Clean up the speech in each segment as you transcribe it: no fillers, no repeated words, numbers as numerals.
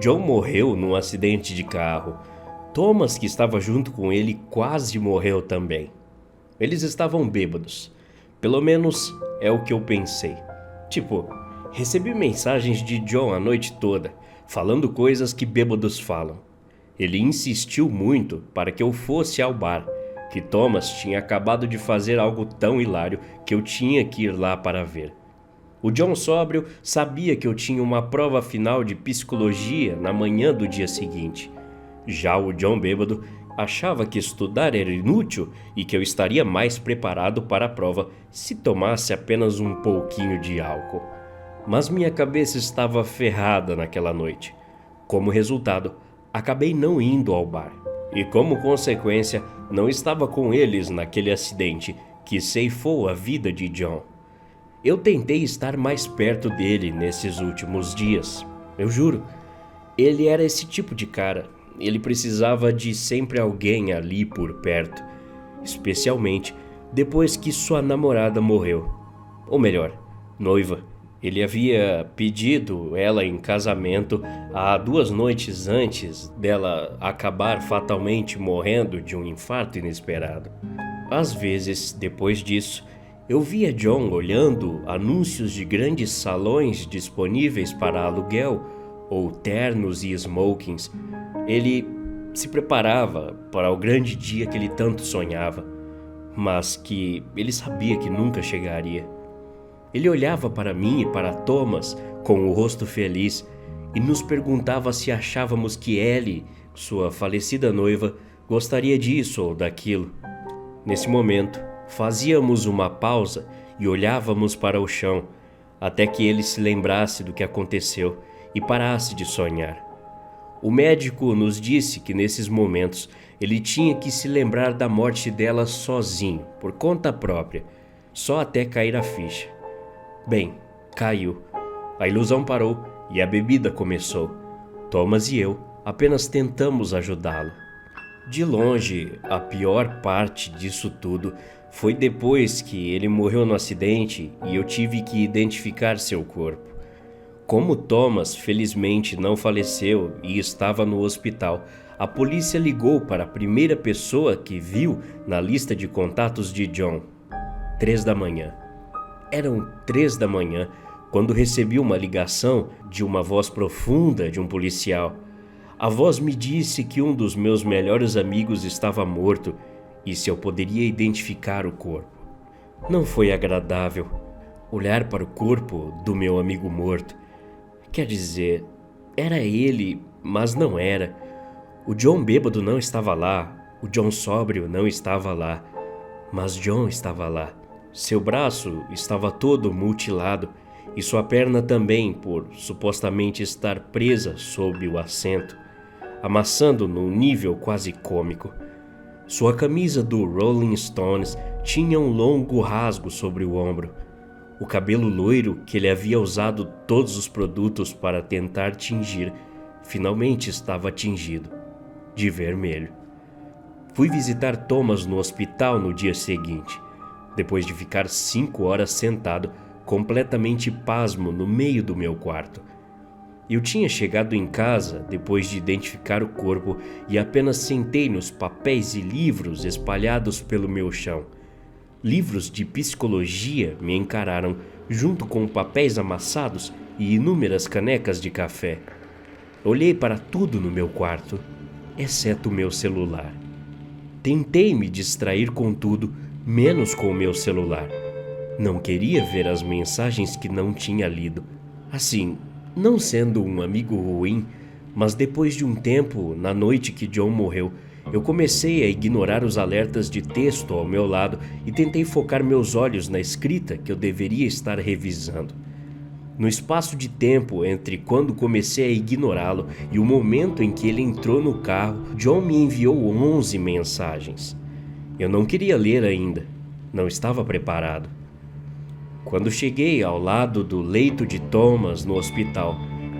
John morreu num acidente de carro. Thomas, que estava junto com ele, quase morreu também. Eles estavam bêbados. Pelo menos é o que eu pensei. Tipo, recebi mensagens de John a noite toda, falando coisas que bêbados falam. Ele insistiu muito para que eu fosse ao bar, que Thomas tinha acabado de fazer algo tão hilário que eu tinha que ir lá para ver. O John sóbrio sabia que eu tinha uma prova final de psicologia na manhã do dia seguinte. Já o John bêbado achava que estudar era inútil e que eu estaria mais preparado para a prova se tomasse apenas um pouquinho de álcool. Mas minha cabeça estava ferrada naquela noite. Como resultado, acabei não indo ao bar. E como consequência, não estava com eles naquele acidente que ceifou a vida de John. Eu tentei estar mais perto dele nesses últimos dias. Eu juro, ele era esse tipo de cara. Ele precisava de sempre alguém ali por perto, especialmente depois que sua namorada morreu. Ou melhor, noiva. Ele havia pedido ela em casamento há 2 noites antes dela acabar fatalmente morrendo de um infarto inesperado. Às vezes, depois disso, eu via John olhando anúncios de grandes salões disponíveis para aluguel ou ternos e smokings. Ele se preparava para o grande dia que ele tanto sonhava, mas que ele sabia que nunca chegaria. Ele olhava para mim e para Thomas com o rosto feliz e nos perguntava se achávamos que Ellie, sua falecida noiva, gostaria disso ou daquilo. Nesse momento, fazíamos uma pausa e olhávamos para o chão, até que ele se lembrasse do que aconteceu e parasse de sonhar. O médico nos disse que nesses momentos ele tinha que se lembrar da morte dela sozinho, por conta própria, só até cair a ficha. Bem, caiu. A ilusão parou e a bebida começou. Thomas e eu apenas tentamos ajudá-lo. De longe, a pior parte disso tudo foi depois que ele morreu no acidente e eu tive que identificar seu corpo. Como Thomas felizmente não faleceu e estava no hospital, a polícia ligou para a primeira pessoa que viu na lista de contatos de John. 3 da manhã. Eram 3 da manhã quando recebi uma ligação de uma voz profunda de um policial. A voz me disse que um dos meus melhores amigos estava morto e se eu poderia identificar o corpo. Não foi agradável olhar para o corpo do meu amigo morto. Quer dizer, era ele, mas não era. O John bêbado não estava lá, o John sóbrio não estava lá, mas John estava lá. Seu braço estava todo mutilado e sua perna também, por supostamente estar presa sob o assento, amassando num nível quase cômico. Sua camisa do Rolling Stones tinha um longo rasgo sobre o ombro. O cabelo loiro que ele havia usado todos os produtos para tentar tingir, finalmente estava tingido, de vermelho. Fui visitar Thomas no hospital no dia seguinte, depois de ficar 5 horas sentado, completamente pasmo no meio do meu quarto. Eu tinha chegado em casa depois de identificar o corpo e apenas sentei nos papéis e livros espalhados pelo meu chão. Livros de psicologia me encararam, junto com papéis amassados e inúmeras canecas de café. Olhei para tudo no meu quarto, exceto o meu celular. Tentei me distrair com tudo, menos com o meu celular. Não queria ver as mensagens que não tinha lido. Assim, não sendo um amigo ruim, mas depois de um tempo, na noite que John morreu, eu comecei a ignorar os alertas de texto ao meu lado e tentei focar meus olhos na escrita que eu deveria estar revisando. No espaço de tempo entre quando comecei a ignorá-lo e o momento em que ele entrou no carro, John me enviou 11 mensagens. Eu não queria ler ainda, não estava preparado. Quando cheguei ao lado do leito de Thomas no hospital,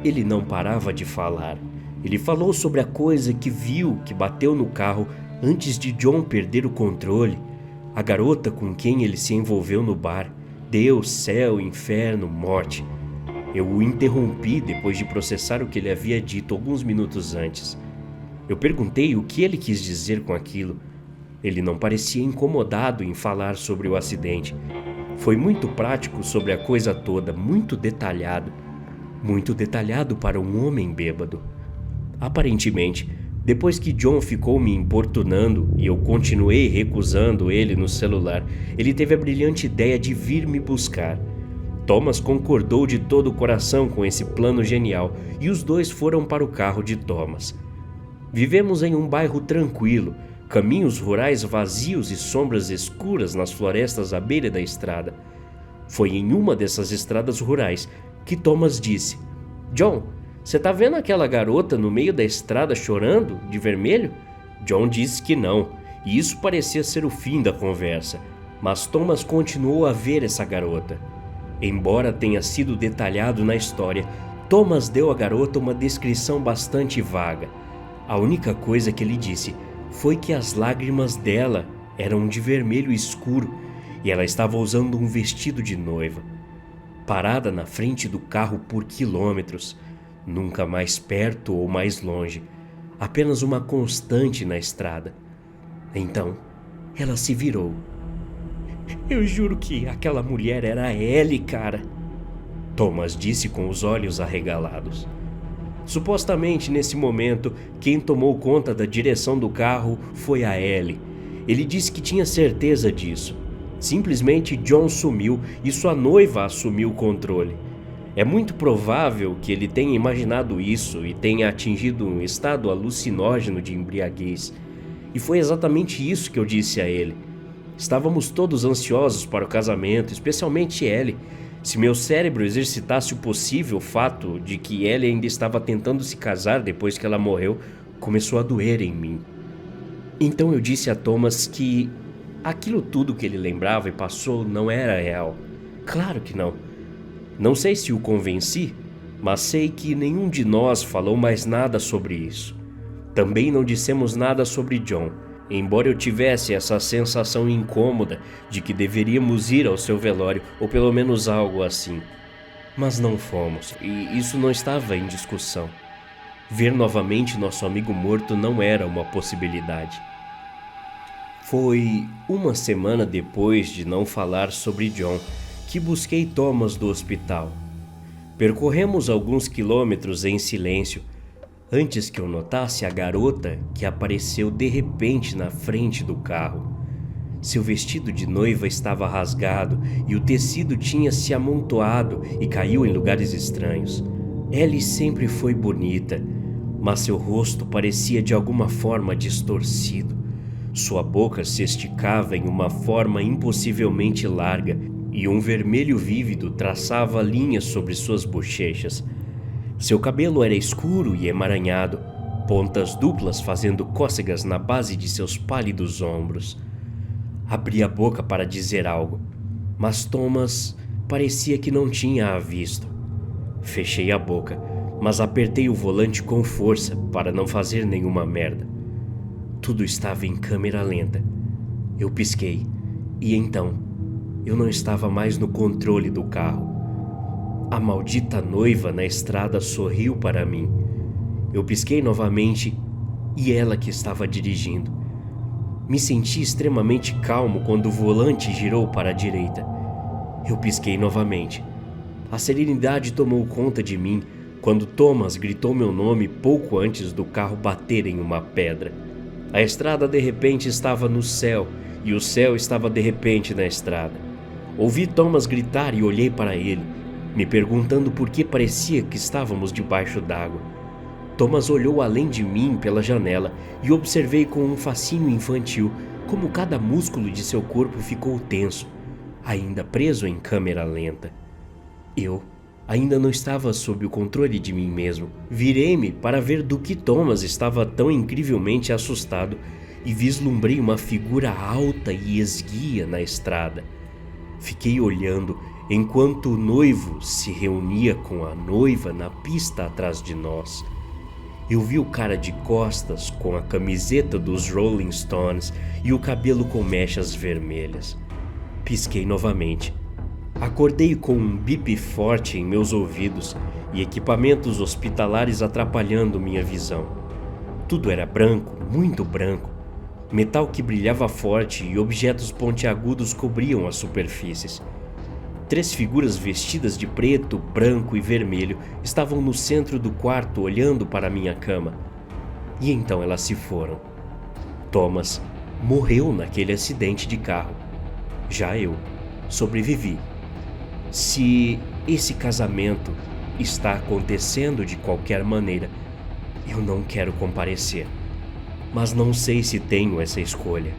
ele não parava de falar. Ele falou sobre a coisa que viu que bateu no carro antes de John perder o controle, a garota com quem ele se envolveu no bar, Deus, céu, inferno, morte. Eu o interrompi depois de processar o que ele havia dito alguns minutos antes. Eu perguntei o que ele quis dizer com aquilo. Ele não parecia incomodado em falar sobre o acidente. Foi muito prático sobre a coisa toda, muito detalhado. Muito detalhado para um homem bêbado. Aparentemente, depois que John ficou me importunando e eu continuei recusando ele no celular, ele teve a brilhante ideia de vir me buscar. Thomas concordou de todo o coração com esse plano genial e os dois foram para o carro de Thomas. Vivemos em um bairro tranquilo, caminhos rurais vazios e sombras escuras nas florestas à beira da estrada. Foi em uma dessas estradas rurais que Thomas disse: "John, você tá vendo aquela garota no meio da estrada chorando, de vermelho?" John disse que não, e isso parecia ser o fim da conversa, mas Thomas continuou a ver essa garota. Embora tenha sido detalhado na história, Thomas deu à garota uma descrição bastante vaga. A única coisa que ele disse foi que as lágrimas dela eram de vermelho escuro e ela estava usando um vestido de noiva. Parada na frente do carro por quilômetros, nunca mais perto ou mais longe, apenas uma constante na estrada. Então, ela se virou. "Eu juro que aquela mulher era a Ellie, cara", Thomas disse com os olhos arregalados. Supostamente, nesse momento, quem tomou conta da direção do carro foi a Ellie. Ele disse que tinha certeza disso. Simplesmente John sumiu e sua noiva assumiu o controle. É muito provável que ele tenha imaginado isso e tenha atingido um estado alucinógeno de embriaguez. E foi exatamente isso que eu disse a ele. Estávamos todos ansiosos para o casamento, especialmente Ellie. Se meu cérebro exercitasse o possível fato de que Ellie ainda estava tentando se casar depois que ela morreu, começou a doer em mim. Então eu disse a Thomas que aquilo tudo que ele lembrava e passou não era real. Claro que não. Não sei se o convenci, mas sei que nenhum de nós falou mais nada sobre isso. Também não dissemos nada sobre John, embora eu tivesse essa sensação incômoda de que deveríamos ir ao seu velório, ou pelo menos algo assim. Mas não fomos, e isso não estava em discussão. Ver novamente nosso amigo morto não era uma possibilidade. Foi uma semana depois de não falar sobre John que busquei Thomas do hospital. Percorremos alguns quilômetros em silêncio, antes que eu notasse a garota que apareceu de repente na frente do carro. Seu vestido de noiva estava rasgado e o tecido tinha se amontoado e caiu em lugares estranhos. Ellie sempre foi bonita, mas seu rosto parecia de alguma forma distorcido. Sua boca se esticava em uma forma impossivelmente larga e um vermelho vívido traçava linhas sobre suas bochechas. Seu cabelo era escuro e emaranhado, pontas duplas fazendo cócegas na base de seus pálidos ombros. Abri a boca para dizer algo, mas Thomas parecia que não tinha a visto. Fechei a boca, mas apertei o volante com força para não fazer nenhuma merda. Tudo estava em câmera lenta. Eu pisquei, e então eu não estava mais no controle do carro. A maldita noiva na estrada sorriu para mim. Eu pisquei novamente e ela que estava dirigindo. Me senti extremamente calmo quando o volante girou para a direita. Eu pisquei novamente. A serenidade tomou conta de mim quando Thomas gritou meu nome pouco antes do carro bater em uma pedra. A estrada de repente estava no céu e o céu estava de repente na estrada. Ouvi Thomas gritar e olhei para ele, me perguntando por que parecia que estávamos debaixo d'água. Thomas olhou além de mim pela janela e observei com um fascínio infantil como cada músculo de seu corpo ficou tenso, ainda preso em câmera lenta. Eu ainda não estava sob o controle de mim mesmo. Virei-me para ver do que Thomas estava tão incrivelmente assustado e vislumbrei uma figura alta e esguia na estrada. Fiquei olhando enquanto o noivo se reunia com a noiva na pista atrás de nós. Eu vi o cara de costas com a camiseta dos Rolling Stones e o cabelo com mechas vermelhas. Pisquei novamente. Acordei com um bip forte em meus ouvidos e equipamentos hospitalares atrapalhando minha visão. Tudo era branco, muito branco. Metal que brilhava forte e objetos pontiagudos cobriam as superfícies. 3 figuras vestidas de preto, branco e vermelho estavam no centro do quarto olhando para minha cama. E então elas se foram. Thomas morreu naquele acidente de carro. Já eu sobrevivi. Se esse casamento está acontecendo de qualquer maneira, eu não quero comparecer. Mas não sei se tenho essa escolha.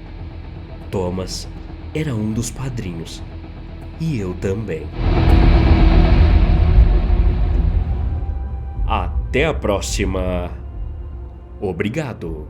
Thomas era um dos padrinhos. E eu também. Até a próxima. Obrigado.